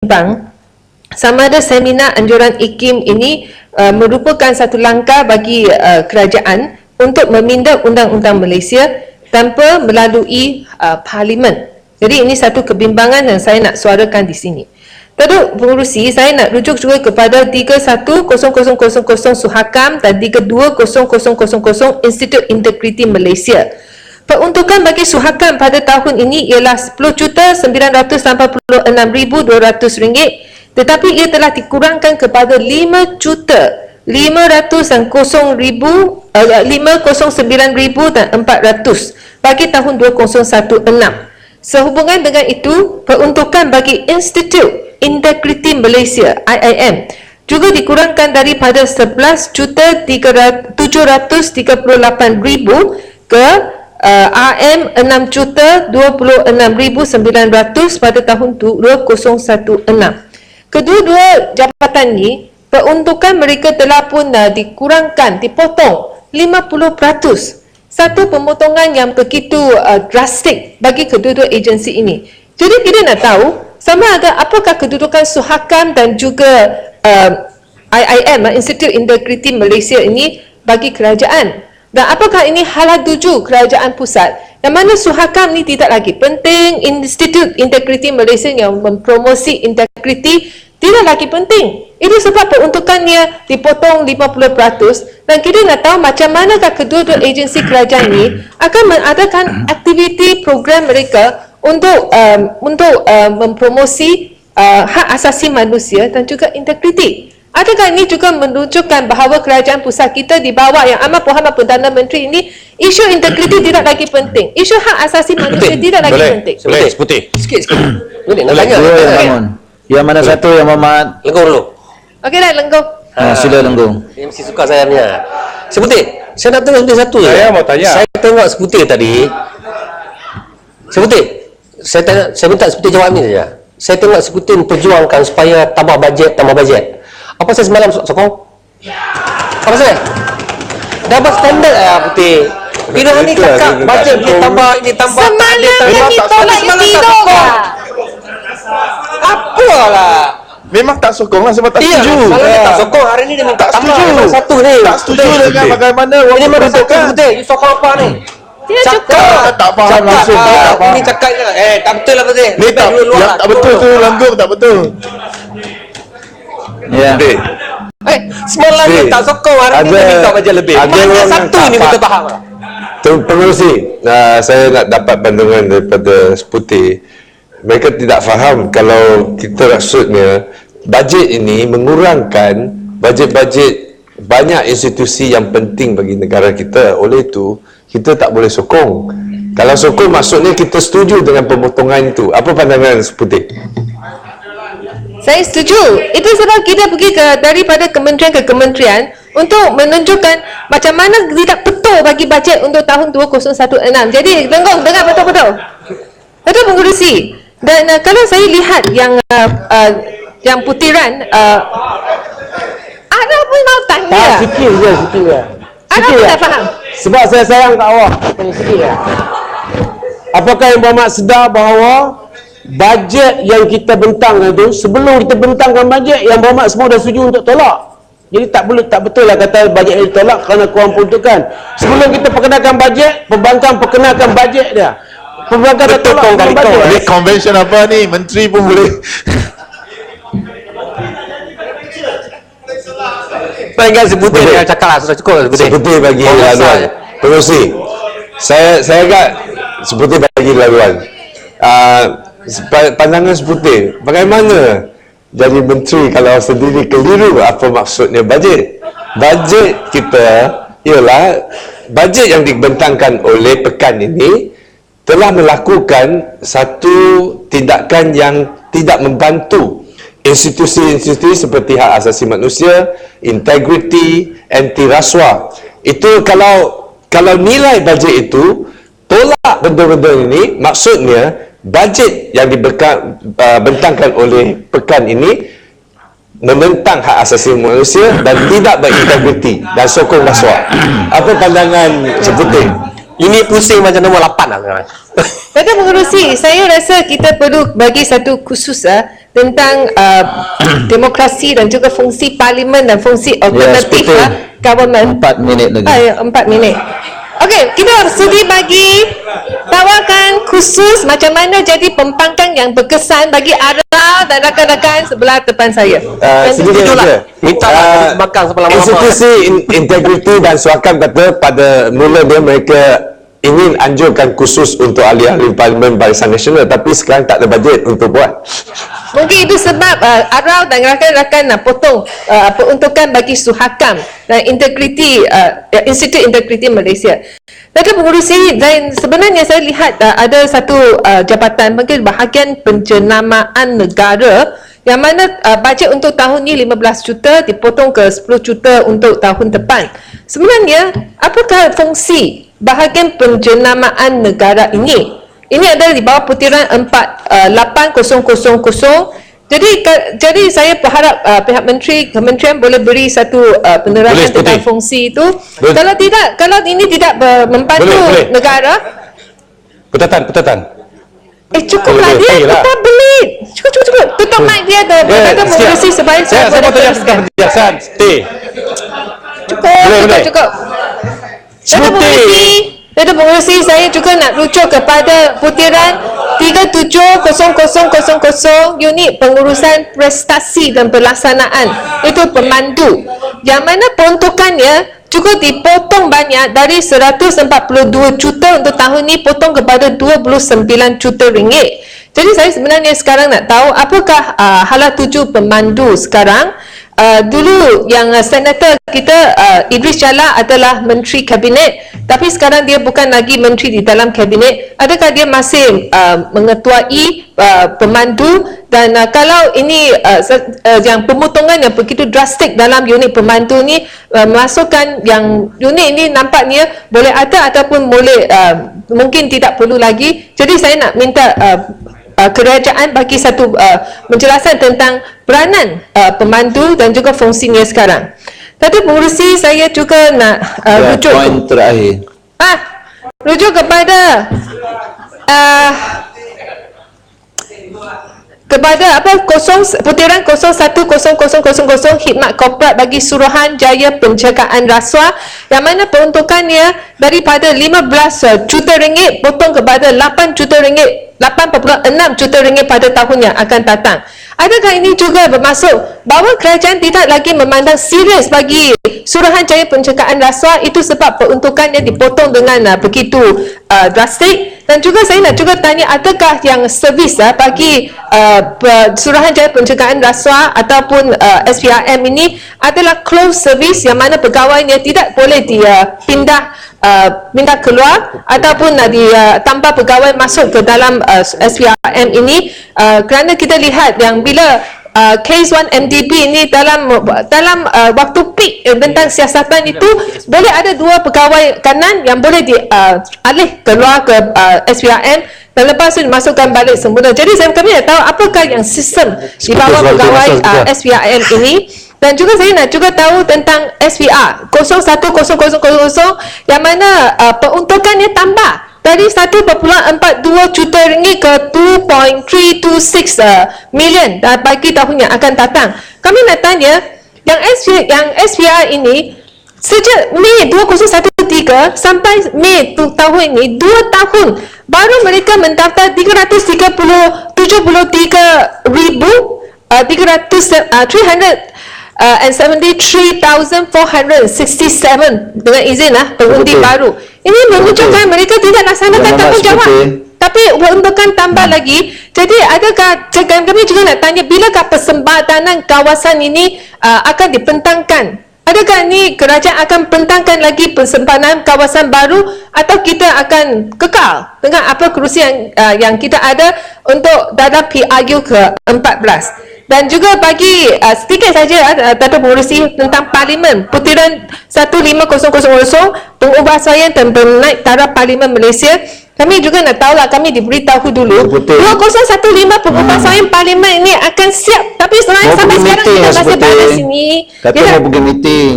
bimbang sama ada seminar anjuran IKIM ini merupakan satu langkah bagi kerajaan untuk meminda undang-undang Malaysia tanpa melalui parlimen. Jadi ini satu kebimbangan yang saya nak suarakan di sini. Terus pengurusi, saya nak rujuk juga kepada 310000 Suhakam dan 320000 Institut Integriti Malaysia. Peruntukan bagi Suhakam pada tahun ini ialah RM10,986,200, tetapi ia telah dikurangkan kepada RM5,509,400 bagi tahun 2016. Sehubungan dengan itu, peruntukan bagi Institut Integriti Malaysia (IIM) juga dikurangkan daripada RM11,738,000 ke RM6,26,900 pada tahun 2016. Kedua-dua jabatan ini, peruntukan mereka telah pun dikurangkan, dipotong 50%. Satu pemotongan yang begitu drastik bagi kedua-dua agensi ini. Jadi kita nak tahu sama ada apakah kedudukan Suhakam dan juga IIM, Institut Integriti Malaysia ini bagi kerajaan. Dan apakah ini hala tuju kerajaan pusat yang mana Suhakam ni tidak lagi penting, Institut Integriti Malaysia yang mempromosi integriti tidak lagi penting. Itu sebab peruntukannya dipotong 50% dan kita nak tahu macam manakah kedua-dua agensi kerajaan ini akan mengadakan aktiviti program mereka untuk mempromosi hak asasi manusia dan juga integriti. Adakah ini juga menunjukkan bahawa kerajaan pusat kita di bawah Yang Amat Berhormat Perdana Menteri ini, isu integriti tidak lagi penting, isu hak asasi manusia tidak lagi penting. Seputih. Sikit. Boleh nak tanya? Yang mana satu yang Muhammad? Lenggong dulu. Okey dah, Lenggong. Sila Lenggong. Dia mesti suka saya punya. Seputih, saya nak tengok satu je. Saya mau tanya. Saya tengok Seputih tadi. Seputih, saya minta Seputih jawab ni saja. Saya tengok Seputih memperjuangkan supaya tambah bajet. Apa saya semalam sokong? Apa saya? Dapat standard Putih. Bila ni cakap bajet ni tambah, Semalam yang ditolak yang tidur lah. Apalah. Memang tak sokong lah sebab tak setuju. Malam dia tak sokong, hari ni dia minta Tak tambah. setuju. Memang satu ni. Tak setuju dengan bagaimana Ini memang satu Putih. You sokong apa ni? Tidak cukup. tak faham langsung. Tak faham. Ini cakap je lah. Tak betul lah Putih. Ni tak, yang tak betul tu Lenggong tak betul. Ya. Semalam ni tak sokong, hari ni dia minta bajet lebih. Mana satu ni betul faham lah. Pengerusi, saya nak dapat pandangan daripada Seputih. Mereka tidak faham kalau kita maksudnya bajet ini mengurangkan bajet-bajet banyak institusi yang penting bagi negara kita. Oleh itu, kita tak boleh sokong. Kalau sokong maksudnya kita setuju dengan pemotongan itu. Apa pandangan Seputih? Saya setuju. Itu sebab kita pergi daripada kementerian ke kementerian untuk menunjukkan macam mana tidak betul bagi bajet untuk tahun 2016. Jadi, Lenggong dengar betul-betul. Betul pengurusi. Dan kalau saya lihat yang putiran, Ana pun mau tanya. Sikit je. Ana pun tak faham. Sebab saya sayang kat awak. Tanya sikit ya. Apakah yang Muhammad sedar bahawa bajet yang kita bentangkan itu, sebelum kita bentangkan bajet, yang Muhammad semua dah setuju untuk tolak. Jadi tak betul lah kata bajet yang ditolak kerana kurang peruntukan. Sebelum kita perkenalkan bajet, perbankan perkenalkan bajet dia. Perbankan dah tolak bajet. Ini convention apa ni? Menteri pun boleh. Pengen Seputih dia cakap lah. Sudah cukup lah Seputih. Seputih bagi laluan. Pengerusi, saya agak Seputih bagi laluan. Pandangan Seputih, bagaimana jadi menteri kalau sendiri keliru apa maksudnya bajet? Bajet kita ialah bajet yang dibentangkan oleh pekan ini telah melakukan satu tindakan yang tidak membantu institusi-institusi seperti hak asasi manusia, integriti, anti rasuah. Itu kalau nilai bajet itu tolak benda-benda ini, maksudnya bajet yang dibentangkan oleh pekan ini menentang hak asasi manusia dan tidak berintegriti dan sokong rasuah. Apa pandangan Seputih? Ini pusing macam nombor 8 lah sekarang. Dato' Pengerusi, saya rasa kita perlu bagi satu khusus tentang demokrasi dan juga fungsi parlimen dan fungsi alternatif seperti government. 4 minit lagi. Ya, 4 minit. Okey, kita sudi bagi tawarkan khusus macam mana jadi pembangkang yang berkesan bagi Ara dan rakan-rakan sebelah depan saya. Sedikit saja. Minta bakang sebelah Institusi integriti dan suakan kata pada mula dia mereka ingin anjurkan khusus untuk ahli-ahli Parlimen Barisan Nasional, tapi sekarang tak ada bajet untuk buat. Mungkin itu sebab Arau dan rakan-rakan nak potong peruntukan bagi Suhakam dan Integriti Institut Integriti Malaysia. Tadi pengurusi, dan sebenarnya saya lihat ada satu jabatan panggil bahagian penjenamaan negara yang mana bajet untuk tahun ni 15 juta dipotong ke 10 juta untuk tahun depan. Sebenarnya apakah fungsi bahagian penjenamaan negara ini? Ini adalah di bawah putiran 8000. Jadi saya berharap pihak kementerian boleh beri satu penerangan tentang fungsi itu. Kalau ini tidak membantu negara, Petatan. cukuplah dia, kita beli. Cukup. Tutup mic dia dah mengurusi supaya saya boleh teruskan. Cukup. Dato' Pengerusi, saya juga nak rujuk kepada putiran 370000 unit pengurusan prestasi dan pelaksanaan. Itu pemandu. Yang mana peruntukannya juga dipotong banyak dari 142 juta untuk tahun ini potong kepada 29 juta ringgit. Jadi saya sebenarnya sekarang nak tahu apakah hala tuju pemandu sekarang. Dulu yang senator kita Idris Jala adalah menteri kabinet, tapi sekarang dia bukan lagi menteri di dalam kabinet. Adakah dia masih mengetuai pemandu? Dan kalau ini yang pemotongan yang begitu drastik dalam unit pemandu ni masukkan yang unit ini nampaknya boleh ada ataupun boleh mungkin tidak perlu lagi. Jadi saya nak minta kerajaan bagi satu penjelasan tentang peranan pemandu dan juga fungsinya sekarang. Tadi pengurusi, saya juga nak rujuk Poin terakhir. rujuk kepada putiran 010000 khidmat korporat bagi Suruhanjaya Pencegahan Rasuah, yang mana peruntukannya daripada 15 juta ringgit potong kepada 8 juta ringgit, 8.6 juta ringgit pada tahun yang akan datang. Adakah ini juga bermaksud bahawa kerajaan tidak lagi memandang serius bagi Suruhanjaya Pencegahan Rasuah itu sebab peruntukannya dipotong dengan begitu drastik? Dan juga saya nak juga tanya, adakah yang servis bagi Suruhanjaya Pencegahan Rasuah ataupun SPRM ini adalah closed service, yang mana pegawainya tidak boleh dipindah minta keluar ataupun ditambah pegawai masuk ke dalam SPRM ini, kerana kita lihat yang bila case 1 MDB ini dalam waktu peak tentang siasatan itu boleh ada 2 pegawai kanan yang boleh dialih keluar ke SPRM dan lepas itu dimasukkan balik semula. Jadi kami nak tahu apakah yang sistem di bawah pegawai SPRM ini. Dan juga saya nak juga tahu tentang SPR 010000 yang mana peruntukannya tambah dari 1.42 juta ringgit ke 2.326 million bagi tahun yang akan datang. Kami nak tanya, yang SPR ini sejak Mei 2013 sampai Mei tahun ini 2 tahun baru mereka mendaftar 373,467 dengan izin pengundi baru. Ini menunjukkan mereka tidak laksanakan tanggungjawab. Tapi peruntukan tambah lagi. Jadi adakah kami juga nak tanya, bilakah persembadanan kawasan ini akan dibentangkan? Adakah ni kerajaan akan bentangkan lagi persembadanan kawasan baru atau kita akan kekal dengan apa kerusi yang kita ada untuk dalam PRU ke-14? Dan juga bagi sedikit saja Dato' Pengerusi tentang Parlimen putiran 15000 pengubahsaian dan penaik taraf Parlimen Malaysia. Kami juga nak tahu lah, kami diberitahu dulu Betul. 2015 pengupas sayang parlimen ini akan siap. Tapi Mau sampai pergi sekarang meeting kita lah masih seperti. berada sini. Kata Dia mau dah- pergi meeting.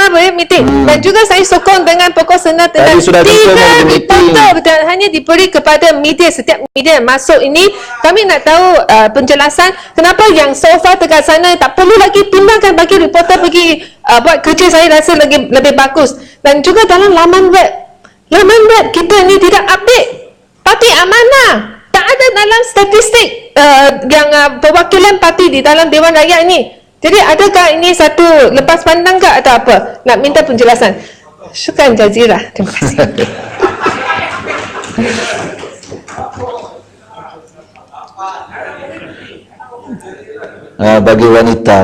apa ya meeting. Dan juga saya sokong dengan pokok senat Tadi sudah confirm mau tidak pergi meeting. dipotong dan hanya diberi kepada media, setiap media yang masuk ini. Kami nak tahu penjelasan kenapa yang so far dekat sana tak perlu lagi timbangkan bagi reporter pergi buat kerja. Saya rasa lebih bagus. Dan juga dalam laman web kita ni tidak update. Parti Amanah tak ada dalam statistik yang perwakilan parti di dalam Dewan Rakyat ini. Jadi adakah ini satu lepas pandang ke atau apa? Nak minta penjelasan. Syukran jazirah. Terima kasih. Bagi wanita